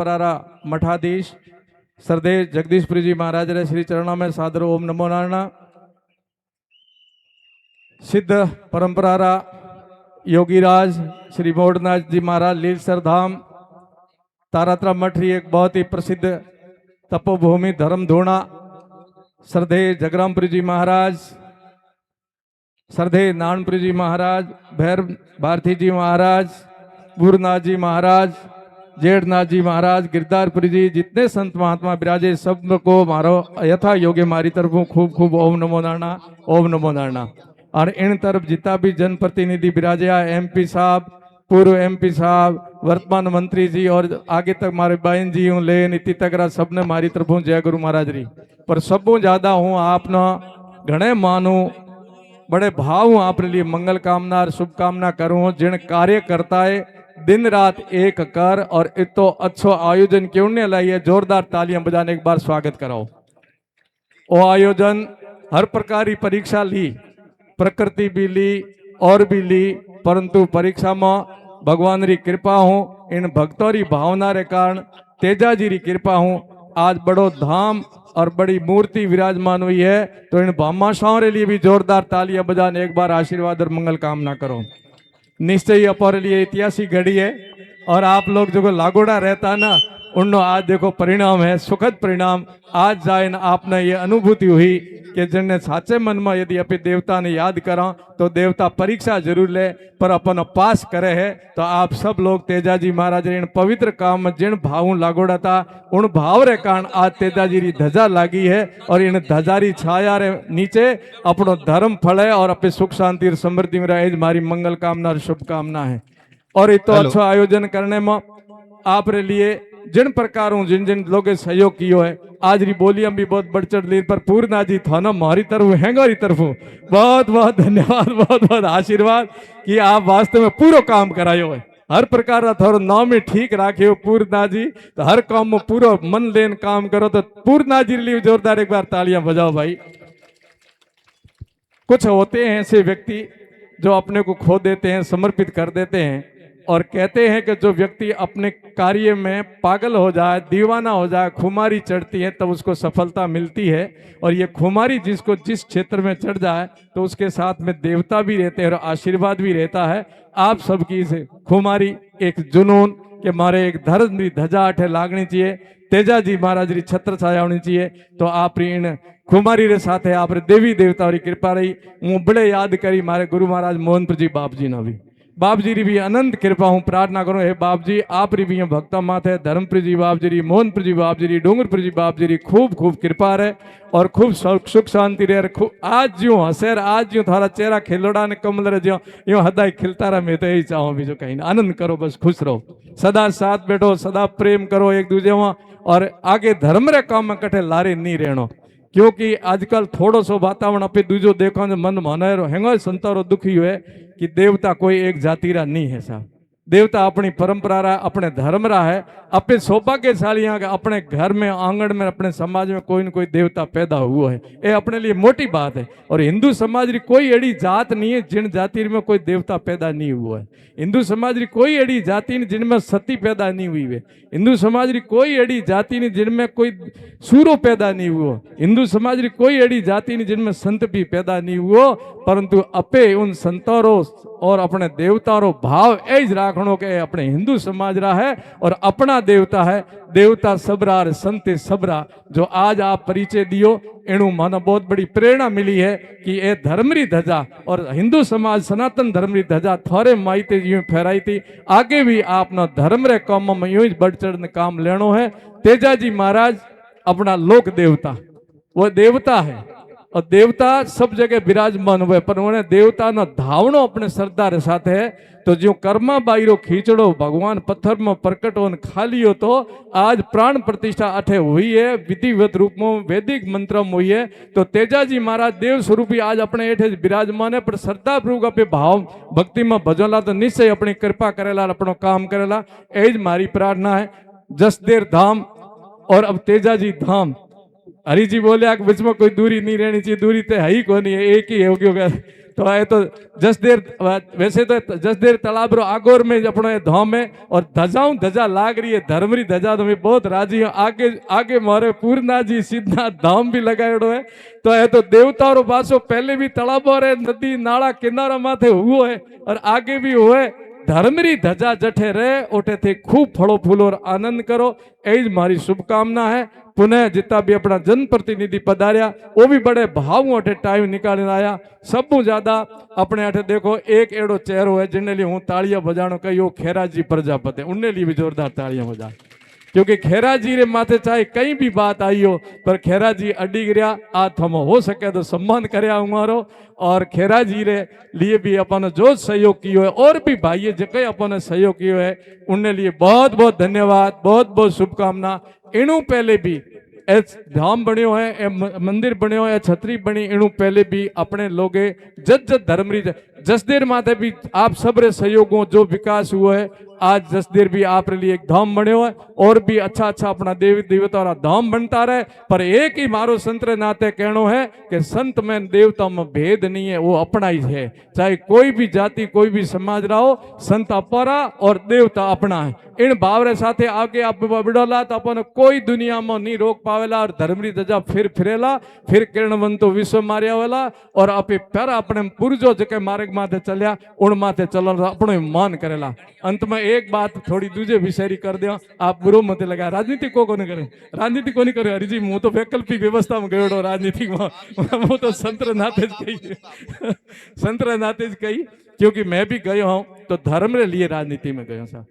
परंपरा मठाधीश श्रद्धेय जगदीशपुरी जी महाराज रे श्री चरणों में सादर ओम नमो नारायण। सिद्ध परंपरा योगीराज श्री मोड़नाथ जी महाराज लीलसर धाम तारात्रा मठ री एक बहुत ही प्रसिद्ध तपोभूमि धर्म धूणा श्रद्धेय जगरामपुरी जी महाराज, श्रद्धेय नानपुरी जी महाराज, भैर भारती जी महाराज, गुरुनाथ जी महाराज, जेठनाथ जी महाराज, गिरधारपुरी जी, जितने संत महात्मा विराजे सबको मारो यथा योग्य मारी तरफ खूब खूब ओम नमो नारायण, ओम नमो नारायण। और इन तरफ जितना भी जनप्रतिनिधि विराजे, एमपी साहब, पूर्व एमपी साहब, वर्तमान मंत्री जी और आगे तक मारे बहन जी हूँ ले नीति तक सबने मारी तरफ जय गुरु महाराज री। पर सबू ज्यादा हूँ आपना घणे मानू, बड़े भाव हूँ आप लिए मंगल कामना और शुभकामना करूँ। जिन कार्यकर्ता है दिन रात एक कर और इतो अच्छो आयोजन क्यों नहीं लाइए, जोरदार तालियां बजाने एक बार स्वागत कराओ। वो आयोजन हर प्रकार की परीक्षा ली, प्रकृति भी ली और भी ली, परंतु परीक्षा में भगवान री कृपा हूँ, इन भक्तों री भावना रे कारण तेजा जी री कृपा हूँ आज बड़ो धाम और बड़ी मूर्ति विराजमान हुई है। तो इन भामाशाओं रे लिए भी जोरदार तालियां बजाने एक बार आशीर्वाद और मंगल कामना करो। निश्चय अपने लिए ऐतिहासिक घड़ी है और आप लोग जो लागोड़ा रहता ना उन्नो आज देखो परिणाम है, सुखद परिणाम। आज जाए आपने ये अनुभूति हुई कि जिनने साचे मन में यदि अपने देवता ने याद करा तो देवता परीक्षा जरूर ले पर अपन पास करे है। तो आप सब लोग तेजाजी महाराज इन पवित्र काम में जिन भाव लागोड़ा था उन भाव रे कारण आज तेजाजी री ध्वजा लागी है और इन ध्वजारी छाया रे नीचे अपनो धर्म फले और अपने सुख शांति और समृद्धि में रहे। मारी मंगल कामना और शुभकामना है। और इतो अच्छा आयोजन करने में आप रे लिए जिन प्रकारों जिन जिन लोगों सहयोग कियो है आज री बोलियां भी बहुत बढ़ चढ़ ली। पर पूर्णा जी थाना मारी तरफ हैंगारी तरफ बहुत बहुत धन्यवाद, बहुत बहुत आशीर्वाद कि आप वास्तव में पूरा काम करायो है। हर प्रकार का थोड़ा नाम ही ठीक राखियो पूर्णा जी, तो हर काम में पूरा मन लेन काम करो। तो पूर्णा जी लिए जोरदार एक बार तालियां बजाओ भाई। कुछ होते हैं ऐसे व्यक्ति जो अपने को खो देते हैं, समर्पित कर देते हैं और कहते हैं कि जो व्यक्ति अपने कार्य में पागल हो जाए, दीवाना हो जाए, खुमारी चढ़ती है तब उसको सफलता मिलती है। और ये खुमारी जिसको जिस क्षेत्र में चढ़ जाए तो उसके साथ में देवता भी रहते हैं और आशीर्वाद भी रहता है। आप सबकी से खुमारी एक जुनून के मारे एक धर्म की ध्वजा अठे लागनी चाहिए, तेजाजी महाराज री छत्र छाया होनी चाहिए। तो आप इन खुमारी रे साथ है आप देवी देवता की कृपा रही। हूँ बड़े याद करी मारे गुरु महाराज मोहनपुर जी बाप जी ने भी, बाप जी री भी अनंत कृपा हूँ प्रार्थना करो। हे बाप जी आप री भी भक्ता माथे धर्मपुर जी बाप जी री, मोहनपुर जी बाप जी री, डूंगरपुर जी बाप जी री खूब खूब कृपा रहे और खूब सुख शांति रहे। खूब आज जो हसेर आज जो थारा चेहरा खिलोड़ा ने कमल रहे जो यूं हदाई खिलता रहा। मैं तो यही चाहूँ भी जो कहीं ना आनंद करो, बस खुश रहो, सदा साथ बैठो, सदा प्रेम करो एक दूसरे में और आगे धर्म रे काम में कठे लारे नहीं रहनो। क्योंकि आजकल थोड़ो सो वातावरण अपने दूजो देखो मन मनाए हेंगो संतारो दुखी हुए कि देवता कोई एक जाति रा नहीं है साहब। देवता अपनी परंपरा रहा, अपने धर्म रहा है। अपने सौभाग्यशाली अपने घर में आंगन में अपने समाज में कोई न कोई देवता पैदा हुआ है, ये अपने लिए मोटी बात है। और हिंदू समाज री कोई एड़ी जात नहीं है जिन जाति में कोई देवता पैदा नहीं हुआ है। हिंदू समाज री कोई एड़ी जाति नहीं जिनमें सती पैदा नहीं हुई है। हिंदू समाज री कोई एड़ी जाति नहीं जिनमें कोई सूरो पैदा नहीं हुआ। हिंदू समाज री कोई एड़ी जाति नहीं जिनमें संत भी पैदा नहीं हुआ। परंतु अपे उन संतों और अपने देवताओं भाव ऐज राखणो के अपने हिंदू समाज रहा है और अपना देवता है। देवता सबरा और संत सबरा जो आज आप परिचय दियो एणु मन बहुत बड़ी प्रेरणा मिली है कि ये धर्म री ध्वजा और हिंदू समाज सनातन धर्म री ध्वजा थोड़े माइते यूं फहराई थी। आगे भी आपना धर्म रे काम में यूं बढ़ चढ़ काम लेनो है। तेजाजी महाराज अपना लोक देवता, वो देवता है और देवता सब जगह विराजमान हुए पर उन्हें देवता न धावणो अपने श्रद्धा रे साथ है। तो जो कर्मा बाईरो खींचड़ो भगवान पत्थर में प्रकट हो खाली हो तो आज प्राण प्रतिष्ठा अठे हुई है, विधिवत रूप में वैदिक मंत्र में हुई है। तो तेजाजी महाराज देव स्वरूपी आज अपने एठे विराजमान है पर श्रद्धा पूर्वक अपने भाव भक्ति में भजोला तो निश्चय अपनी कृपा करेला, अपनो काम करेला। एज मारी प्रार्थना है। जसदेर धाम और अब तेजाजी धाम, हरि जी बोले कि बीच में कोई दूरी नहीं रहनी चाहिए, दूरी तो है ही कोनी है, एक ही हो गया। तो ये तो जसदेर, वैसे तो जसदेर तालाब रो आगोर में अपनो ये धाम है और ध्वजाऊं ध्वजा लाग रही है, धर्मरी ध्वजा। तो मैं बहुत राजी हूँ। आगे आगे मारे पूर्णा जी सिद्धनाथ धाम भी लगाएड़ो है। तो ये तो देवताओं रो पासो पहले भी तालाबो रे नदी नाला किनारा माथे हुओ है और आगे भी हुए। धर्मरी ध्वजा जठे रहे ओठे थे खूब फड़ो फूलो और आनंद करो, यही मारी शुभकामना है। पुनः जितना भी अपना जनप्रतिनिधि पधारिया वो भी बड़े भाव अठे टाइम निकाल आया। सबू ज्यादा अपने अठे देखो एक एड़ो चेहरो है जिन्हें लिए हूँ तालियां बजानो कही, खेराजी प्रजापति, उन्हें लिए भी जोरदार तालियां बजा। क्योंकि खेरा जी रे माथे चाहे कहीं भी बात आई हो पर खेरा जी अडी गिरा आ थम हो सके तो सम्मान करया हमारो। और खेरा जी रे लिए भी अपन जो सहयोग कियो है और भी भाई जो कई अपन सहयोग कियो है उनके लिए बहुत बहुत धन्यवाद, बहुत बहुत शुभकामना। इनू पहले भी ए धाम बनियो है, ए मंदिर बनियो है, छतरी बनी, इनू पहले भी अपने लोगे जज धर्मरी जसदेर माथे भी आप सब रे सहयोगों जो विकास हुआ है। आज जसदेर भी आप लिए एक धाम बनियो है और भी अच्छा अच्छा अपना देवी देवता रा धाम बनता रहे। पर एक ही मारो संत रे नाते कहनो है कि संत में देवता में भेद नहीं है, वो अपना ही है। चाहे कोई भी जाति कोई भी समाज रहा हो, संत अपरा और देवता अपना है। इन भावरे साथे आगे आप बिड़ोला तो अपन कोई दुनिया में नहीं रोक पावेला। और धर्मरी ध्वजा फिर फिरेला, फिर किरणवंतो विश्व मारिया वाला और आपे पर अपने पूर्वजो जके मार्ग माथे चलिया उन माथे चलन अपनो मान करेला। अंत में एक बात थोड़ी दूजे विषय कर दिया, आप बुरो मत लगा। राजनीति को नहीं करे, राजनीति को नहीं करे हरिजी, हूँ तो वैकल्पिक व्यवस्था में गयो राजनीति में, वो तो संतर नाते कही संतर नाते कही, क्योंकि मैं भी गयो हूँ तो धर्म रे लिए राजनीति में गयो साहब।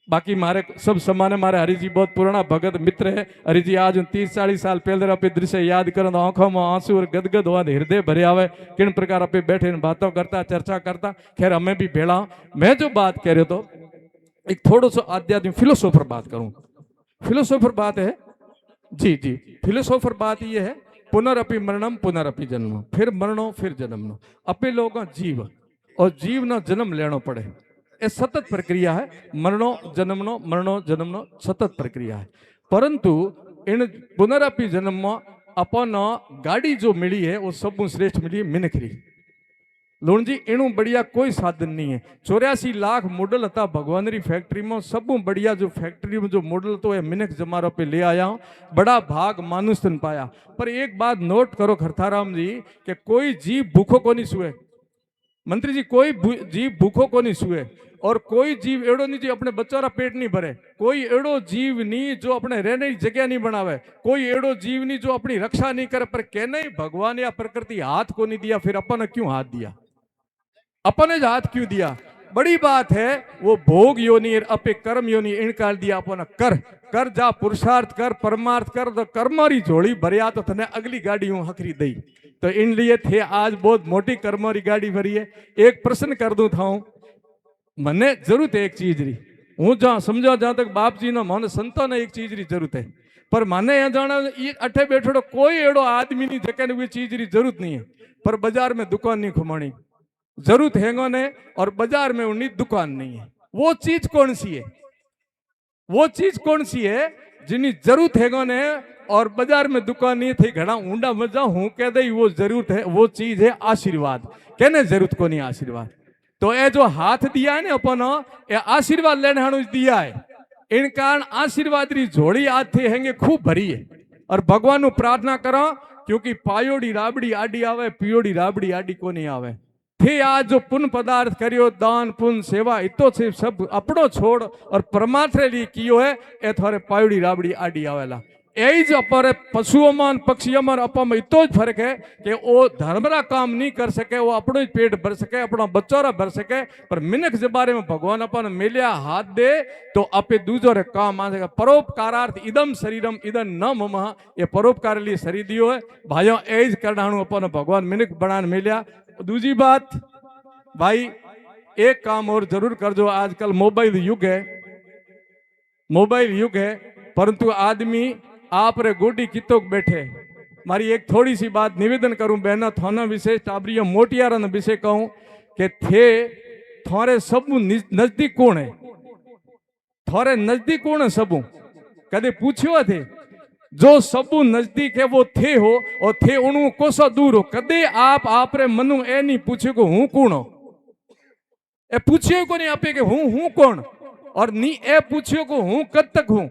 बाकी मारे सब समान है। मारे हरिजी बहुत पुराना भगत मित्र है। हरिजी आज 30-40 साल पहले अपने दृश्य याद कर आंखों में आंसू और गदगद हुआ हृदय भरे आवे, किन प्रकार अपने बैठे बातों करता चर्चा करता। खैर हमें भी भेड़ा। मैं जो बात कह रहे तो एक थोड़ा सा आध्यात्मिक फिलोसोफर बात करूं। फिलोसोफर बात है जी जी, फिलोसोफर बात ये है पुनरअपि मरणम पुनरअपि जन्म, फिर मरणो फिर जन्मनो। अपने लोगों जीव और जीव न जन्म लेनो पड़े, ये सतत प्रक्रिया है। मरणो जन्मनो सतत प्रक्रिया है। परंतु इन पुनरअपि जन्म में अपन गाड़ी जो मिली है वो सब श्रेष्ठ मिली है मिनखरी। लोण जी एनु बढ़िया कोई साधन नहीं है। 84 लाख मॉडल था भगवान री फैक्ट्री में, सब बढ़िया जो फैक्ट्री में जो मॉडल तो मिनख जमारो पे ले आया हूँ, बड़ा भाग मानुस्तन पाया। पर एक बात नोट करो खरथाराम जी कि कोई जीव भूखो को नहीं सुए। मंत्री जी कोई जीव भूखो को नहीं सुए और कोई जीव एड़ो नहीं जो अपने बच्चों का पेट नहीं भरे, कोई एड़ो जीव नहीं जो अपने रहने की जगह नहीं बनावे, कोई एड़ो जीव नहीं जो अपनी रक्षा नहीं करे। पर कहने भगवान या प्रकृति हाथ को नहीं दिया, फिर अपन क्यों हाथ दिया, अपने हाथ क्यों दिया? बड़ी बात है वो भोग योनि अपे कर्म योनि इनकार दिया अपन कर कर जा पुरुषार्थ कर परमार्थ कर तो कर्मरी झोली भरिया तो थने अगली गाड़ी हूं हकरी दई। तो इन लिए थे आज बहुत मोटी कर्मरी गाड़ी भरी है। एक प्रश्न कर दूं था मने जरूरत है एक चीज री, हूँ जहाँ समझो जहां तक बाप जी ने मन संतों ने एक चीज री जरूरत है। पर माने यहाँ जाना अठे बैठो कोई एड़ो आदमी नहीं जके ने चीज री जरूरत नहीं है। पर बाजार में दुकान नहीं घुमानी जरूरत है ने और बाजार में उन्हीं दुकान नहीं है। वो चीज कौन सी है? वो चीज कौन सी है जिन्हें जरूरत है ने और बाजार में दुकान नहीं थी? घड़ा ऊंडा मजा हूं कह दे वो जरूरत है, वो चीज है आशीर्वाद। कहने जरूरत को नहीं आशीर्वाद। तो ये जो हाथ दिया है ना अपन ये आशीर्वाद लेने हानु दिया है। इन कारण आशीर्वाद री झोली आज थे हैंगे खूब भरी है। और भगवान को प्रार्थना करो क्योंकि पायोड़ी राबड़ी आडी आवे, पियोड़ी राबड़ी आडी को नहीं आवे। थे आज जो पुण्य पदार्थ करियो दान पुण्य सेवा इतो से सब अपनो छोड़ और परमात्मा लिए कियो है ए थारे पायोड़ी राबड़ी आडी आवेला। यही जो अपर पशुओं में पक्षियों में अपन में इतो फर्क है कि वो धर्मरा काम नहीं कर सके, वो अपनो ही पेट भर सके, अपना बच्चों भर सके। पर मिनख के बारे में भगवान अपन मिलिया हाथ दे तो आपे दूजो रे काम आ सके। परोपकारार्थ इदम शरीरम इदम न मम, ये परोपकार लिए शरीर दियो है भाइयों। एज करनाणु अपन भगवान मिनख बनान मिलिया। दूसरी बात भाई एक काम और जरूर कर जो, आजकल मोबाइल युग है, मोबाइल युग है परंतु आदमी आप रे गोडी कितोक बैठे। मारी एक थोड़ी सी बात निवेदन करूं बहना थाना विशेष टाबरियो मोटियारा ने विषय कहूं कि थे थारे सब नजदीक कौन है? थारे नजदीक कौन है? सब कदे पूछो थे जो सबू नजदीक है वो थे हो और थे उणु कोसा दूर हो। कदे आप रे मनु ए नहीं पूछे को हूं कौन हो, ए पूछियो को नहीं आपे के हूं कौन, और नी ए पूछियो को हूं कद तक हूं।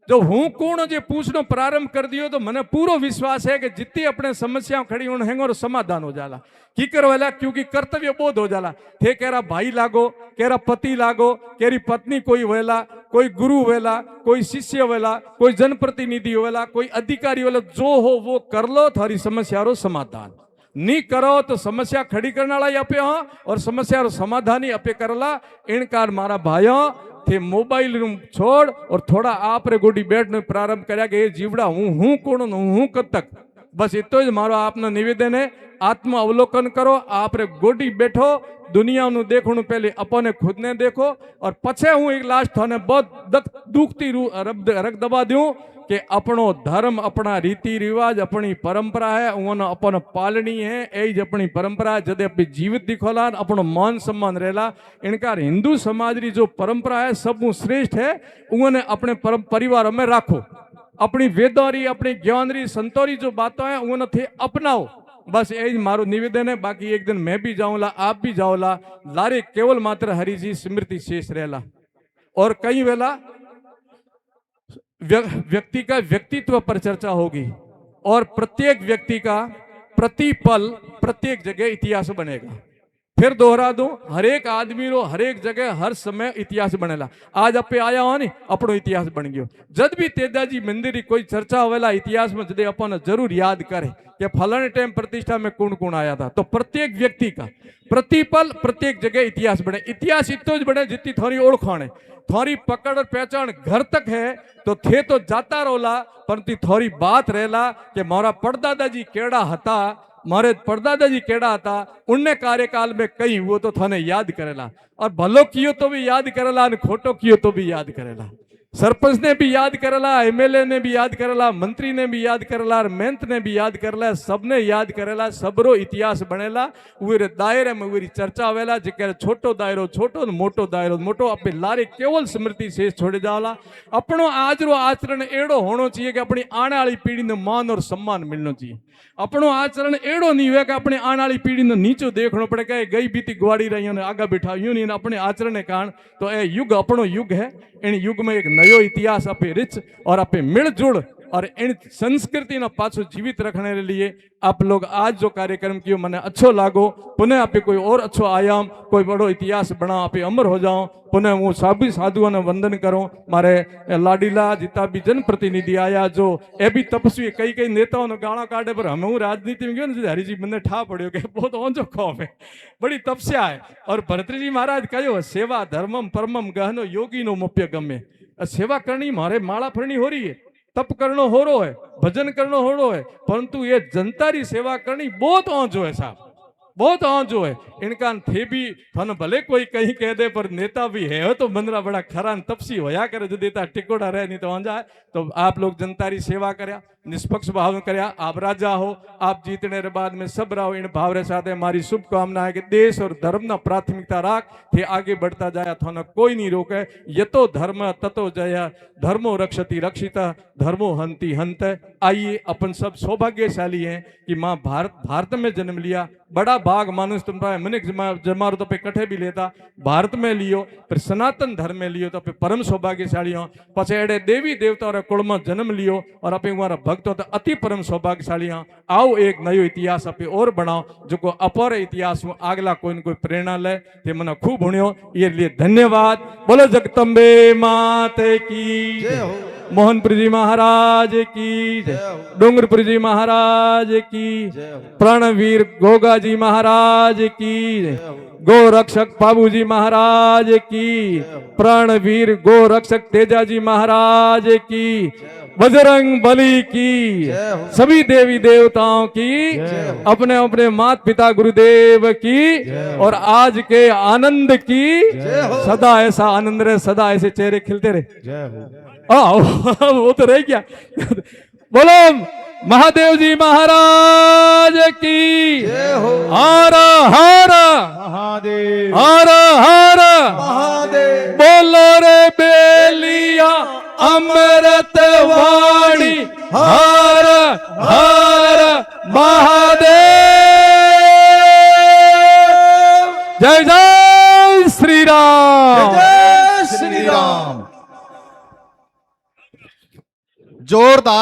जो हूं कौन जो पूछनो प्रारंभ कर दियो तो मने पूरो विश्वास है कि जितनी अपने समस्याओं खड़ी होने हैंगे और समाधान हो जाला। की करवाला क्योंकि कर्तव्य बोध हो जाला। थे केरा भाई लागो, केरा पति लागो, केरी पत्नी कोई वेला, कोई गुरु वेला, कोई शिष्य वेला, कोई जनप्रतिनिधि वेला, कोई अधिकारी वेला, जो हो वो कर लो, थारी समस्या रो समाधान। नहीं करो तो समस्या खड़ी करने वाला आपे हाँ, और समस्या रो समाधान ही आपे करला। इनकार मारा भाइयों थे मोबाइल रूम छोड़ और थोड़ा आप रे गोडी बैठने प्रारंभ कर्या कि जीवड़ा हूं कौन हूं कद तक। बस इतो ज मारो आपनो निवेदन है। आत्म अवलोकन करो, आप रे गोडी बैठो, दुनिया नु देखो पहले अपने खुद ने देखो, और पछे हूँ एक लास्ट थाने बहुत दुखती रख दबा दूं कि अपनो धर्म, अपना रीति रिवाज, अपनी परंपरा है उन्होंने अपन पालनी है। एज अपनी परंपरा जदे अपनी जीवित दिखोला, अपनो मान सम्मान रहेला। इनका हिंदू समाज री जो परंपरा है सब श्रेष्ठ है, उन्होंने अपने परिवार में राखो। अपनी वेदोरी, अपनी ज्ञानरी, संतोरी जो बातें हैं उन्होंने थे अपनाओ। बस यही मारो निवेदन है। बाकी एक दिन मैं भी जाऊंला, आप भी जाओला, लारे केवल मात्र हरि जी स्मृति शेष रहेला। और कई वेला व्यक्ति का व्यक्तित्व पर चर्चा होगी, और प्रत्येक व्यक्ति का प्रतिपल प्रत्येक जगह इतिहास बनेगा। फिर दोहरा दूं, हर एक आदमी रो हर एक जगह हर समय इतिहास बनेला। आज आपे आया हो नी, अपनो इतिहास बन गयो। जद भी तेजाजी मंदिर कोई चर्चा होवेला इतिहास में, जदे अपन जरूर याद करे कि फलाने टाइम प्रतिष्ठा में कौन कौन आया था। तो प्रत्येक व्यक्ति का प्रतिपल प्रत्येक जगह इतिहास बने। इतिहास इतो ज बने जितनी थोड़ी ओळखाण है, थोड़ी पकड़ और पहचान घर तक है तो थे तो जाता रोला, परंतु थोड़ी बात रहेला कि मारा परदादाजी केड़ा हता, मारे परदादाजी केड़ा था, उनने कार्यकाल में कई हुआ तो थाने याद करेला। और भलो कियो तो भी याद करेला, खोटो कियो तो भी याद करेला। सरपंच ने भी याद करेला, एमएलए ने भी याद करेला, मंत्री ने भी याद करेला, महंत ने भी याद करेला, सबने याद करेला। सबरो इतिहास बनेला। उरे दायरे में उरी चर्चा आवेला, जेकर छोटो दायरो छोटो, मोटो दायरो मोटो, अपने लारे केवल स्मृति शेष छोड़े जाला। अपनो आज रो आचरण एड़ो होना चाहिए कि अपनी आने वाली पीढ़ी ने मान और सम्मान मिलना चाहिए। अपनो आचरण एड़ो नहीं हुआ कि अपने आने वाली पीढ़ी ने नीचो देखना पड़े कि गई बीती गुआड़ी रही ने आगा बैठा यूं नहीं। अपने आचरण के कारण तो ये युग अपनो युग है। इन युग में एक नयो इतिहास अपे रिच और अपे मिलजुल और इन संस्कृति ना पाछो जीवित रखने के लिए आप लोग आज जो कार्यक्रम कियो मने अच्छो लागो। पुनः आपे कोई और अच्छो आयाम, कोई बड़ो इतिहास बना, आपे अमर हो जाओ। पुनः वो सभी साधुओं ने वंदन करो। मारे लाडीला जितना भी जनप्रतिनिधि आया, जो ए भी तपस्वी कई नेताओं ने गाना काटे, पर हमें राजनीति में गयो हरि जी बंदे ठा पड़ियो कि बहुत ओंजो खौफ है, बड़ी तपस्या है। और भरतरी जी महाराज कहो सेवा धर्मम परमम गहनो योगी नो मुप्य गमे। सेवा करनी मारे माला फरनी हो रही है, तप करनो हो रो है, भजन करनो हो रो है, परंतु ये जनता री सेवा करनी बहुत ओंजो है साहब, बहुत ओंजो है। इनका थे भी थाने भले कोई कहीं कह दे पर नेता भी है तो बंदरा बड़ा खरा तपसी होया करे, जो देता टिकोड़ा रहे नहीं तो आंजा है। तो आप लोग जनता री सेवा करया, निष्पक्ष भाव करया। आप राजा हो, आप जीतने के बाद में सब रहो। इन भाव रे साथ हमारी शुभकामना है कि देश और धर्म ना प्राथमिकता राख थे आगे बढ़ता जाए, थाना कोई नहीं रोके। यतो धर्म ततो जय, धर्मो रक्षति रक्षिता, धर्मो हंति हंत। आइए अपन सब सौभाग्यशाली हैं कि माँ भारत में जन्म लिया। बड़ा भाग मानुष तुम मनिक जमारो तो पे कठे भी लेता, भारत में लियो, फिर सनातन धर्म में लियो तो पे परम सौभाग्यशाली हो। पछे एडे देवी देवता और कुल में जन्म लियो और अपे हमारा भक्त हो तो अति परम सौभाग्यशाली हो। आओ एक नयो इतिहास अपे और बनाओ, जो को अपर इतिहास में आगला कोई न कोई प्रेरणा ले। ते मना खूब हुणियो, ये लिए धन्यवाद। बोलो जगदम्बे माते की जय, मोहनपुर जी महाराज की जय, डूंगरपुर जी महाराज की जय, प्राणवीर गोगा जी महाराज की जय, गो रक्षक बाबू जी महाराज की, प्राणवीर गो रक्षक तेजा जी महाराज की, बजरंग बली की, सभी देवी देवताओं की, अपने अपने माता पिता गुरुदेव की, और आज के आनंद की। सदा ऐसा आनंद रहे, सदा ऐसे चेहरे खिलते रहे। वो तो रह गया। बोलो महादेव जी महाराज की, हर हर महादेव, हर हर महादेव। बोलो रे बेलिया अमृत वाणी हर हर महादेव। जय जय श्री राम। जय श्री राम। जोरदार